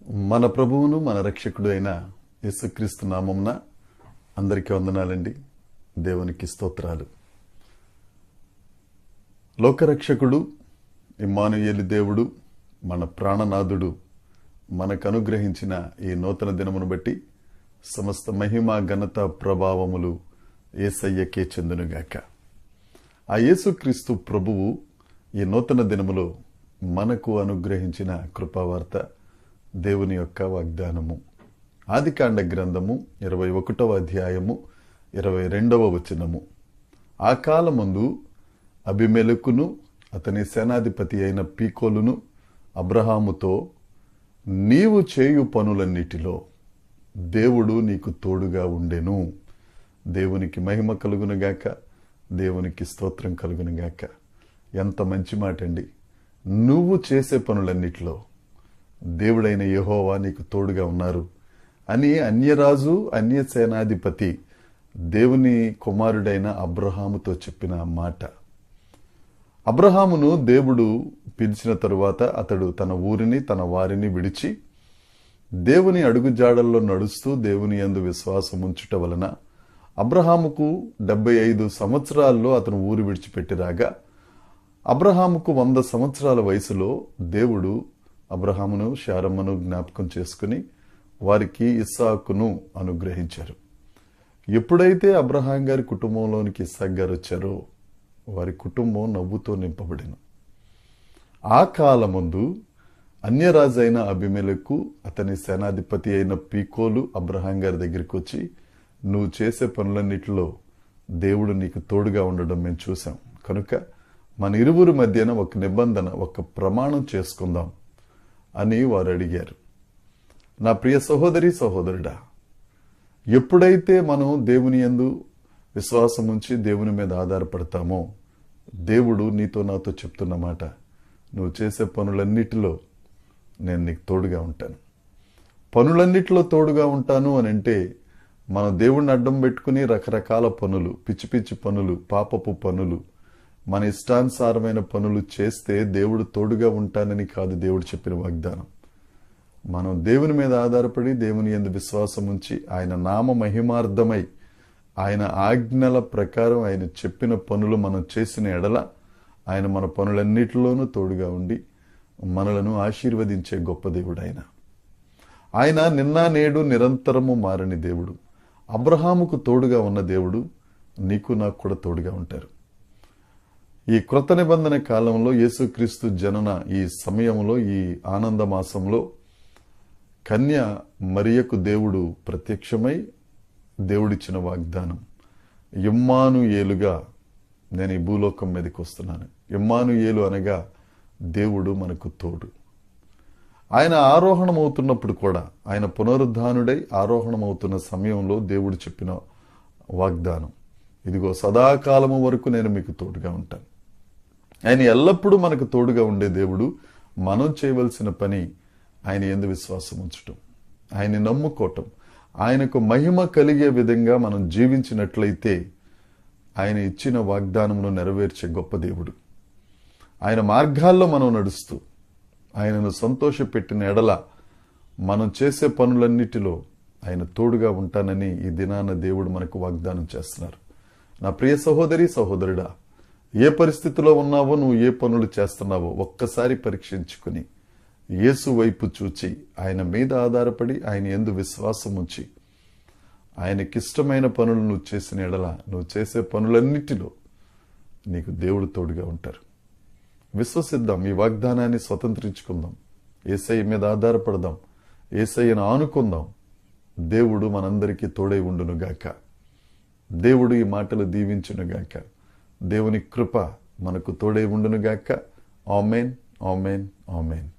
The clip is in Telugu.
మన ప్రభువును మన రక్షకుడు అయిన యేసుక్రీస్తు నామమున అందరికీ వందనాలండి. దేవునికి స్తోత్రాలు. లోకరక్షకుడు ఇమ్మానుయేలు దేవుడు, మన ప్రాణనాథుడు మనకు అనుగ్రహించిన ఈ నూతన దినమును బట్టి సమస్త మహిమ ఘనత ప్రభావములు యేసయ్యకే చెందునుగాక. ఆ యేసుక్రీస్తు ప్రభువు ఈ నూతన దినములో మనకు అనుగ్రహించిన కృపావార్త దేవుని యొక్క వాగ్దానము. ఆదికాండ గ్రంథము 21వ అధ్యాయము 22వ వచనము. ఆ కాలమందు అబీమెలెకును అతని సేనాధిపతి అయిన పీకోలును అబ్రహాముతో, నీవు చేయు పనులన్నిటిలో దేవుడు నీకు తోడుగా ఉండెను. దేవునికి మహిమ కలుగునుగాక, దేవునికి స్తోత్రం కలుగునుగాక. ఎంత మంచి మాట అండి. నువ్వు చేసే పనులన్నిటిలో దేవుడైన యెహోవా నీకు తోడుగా ఉన్నారు అని అన్యరాజు అన్య సేనాధిపతి దేవుని కుమారుడైన అబ్రహాముతో చెప్పిన మాట. అబ్రహామును దేవుడు పిలిచిన తరువాత అతడు తన ఊరిని తన వారిని విడిచి దేవుని అడుగుజాడల్లో నడుస్తూ దేవుని యందు విశ్వాసం ఉంచుట వలన అబ్రహాముకు 75 సంవత్సరాల్లో అతను ఊరు విడిచిపెట్టి రాగా, అబ్రహాముకు 100 సంవత్సరాల వయసులో దేవుడు అబ్రహామును శారమ్మను జ్ఞాపకం చేసుకుని వారికి ఇస్సాకును అనుగ్రహించారు. ఎప్పుడైతే అబ్రహాం గారి కుటుంబంలోనికి ఇస్సాక్ గారు వచ్చారో వారి కుటుంబం నవ్వుతో నింపబడిన. ఆ కాలమందు అన్యరాజు అయిన అబీమెలెకు అతని సేనాధిపతి అయిన పీకోలు అబ్రహాం గారి దగ్గరికి వచ్చి, నువ్వు చేసే పనులన్నిటిలో దేవుడు నీకు తోడుగా ఉండడం మేము చూసాం, కనుక మన ఇరువురి మధ్యన ఒక నిబంధన, ఒక ప్రమాణం చేసుకుందాం అని వారు అడిగారు. నా ప్రియ సహోదరి సహోదరుడా, ఎప్పుడైతే మనం దేవుని యందు విశ్వాసం ఉంచి దేవుని మీద ఆధారపడతామో దేవుడు నీతో నాతో చెప్తున్న మాట, నువ్వు చేసే పనులన్నిటిలో నేను నీకు తోడుగా ఉంటాను. పనులన్నిటిలో తోడుగా ఉంటాను అని అంటే మనం దేవుడిని అడ్డం పెట్టుకుని రకరకాల పనులు, పిచ్చి పిచ్చి పనులు, పాపపు పనులు, మన ఇష్టానుసారమైన పనులు చేస్తే దేవుడు తోడుగా ఉంటానని కాదు దేవుడు చెప్పిన వాగ్దానం. మనం దేవుని మీద ఆధారపడి దేవుని యందు విశ్వాసం ఉంచి ఆయన నామ మహిమార్థమై ఆయన ఆజ్ఞల ప్రకారం ఆయన చెప్పిన పనులు మనం చేసిన ఎడల ఆయన మన పనులన్నిటిలోనూ తోడుగా ఉండి మనలను ఆశీర్వదించే గొప్ప దేవుడు ఆయన. ఆయన నిన్న నేడు నిరంతరము మారని దేవుడు. అబ్రహాముకు తోడుగా ఉన్న దేవుడు నీకు నాకు కూడా తోడుగా ఉంటారు. ఈ క్రొత్త నిబంధన కాలంలో యేసుక్రీస్తు జనన ఈ సమయంలో, ఈ ఆనంద మాసంలో కన్య మరియకు దేవుడు ప్రత్యక్షమై దేవుడిచ్చిన వాగ్దానం, ఇమ్మానుయేలుగా నేను ఈ భూలోకం మీదకి వస్తున్నాను. ఇమ్మానుయేలు అనగా దేవుడు మనకు తోడు. ఆయన ఆరోహణమవుతున్నప్పుడు కూడా, ఆయన పునరుద్ధానుడై ఆరోహణమవుతున్న సమయంలో దేవుడు చెప్పిన వాగ్దానం, ఇదిగో సదాకాలము వరకు నేను మీకు తోడుగా ఉంటాను. ఆయన ఎల్లప్పుడూ మనకు తోడుగా ఉండే దేవుడు. మనం చేయవలసిన పని ఆయన యందు విశ్వాసం ఉంచటం, ఆయన్ని నమ్ముకోవటం, ఆయనకు మహిమ కలిగే విధంగా మనం జీవించినట్లయితే ఆయన ఇచ్చిన వాగ్దానమును నెరవేర్చే గొప్ప దేవుడు. ఆయన మార్గాల్లో మనం నడుస్తూ ఆయనను సంతోషపెట్టిన ఎడల మనం చేసే పనులన్నిటిలో ఆయన తోడుగా ఉంటానని ఈ దినాన దేవుడు మనకు వాగ్దానం చేస్తున్నారు. నా ప్రియ సహోదరి సహోదరుడా, ఏ పరిస్థితిలో ఉన్నావో, నువ్వు ఏ పనులు చేస్తున్నావో ఒక్కసారి పరీక్షించుకుని యేసు వైపు చూచి ఆయన మీద ఆధారపడి ఆయన యందు విశ్వాసం ఉంచి ఆయనకిష్టమైన పనులు నువ్వు చేసిన ఎడల నువ్వు చేసే పనులన్నిటిలో నీకు దేవుడు తోడుగా ఉంటారు. విశ్వసిద్దాం, ఈ వాగ్దానాన్ని స్వతంత్రించుకుందాం, యేసయ్య మీద ఆధారపడదాం, యేసయ్యను ఆనుకుందాం. దేవుడు మనందరికీ తోడై ఉండునుగాక. దేవుడు ఈ మాటలు దీవించునుగాక. దేవుని కృప మనకు తోడై ఉండునుగాక. ఆమేన్, ఆమేన్, ఆమేన్.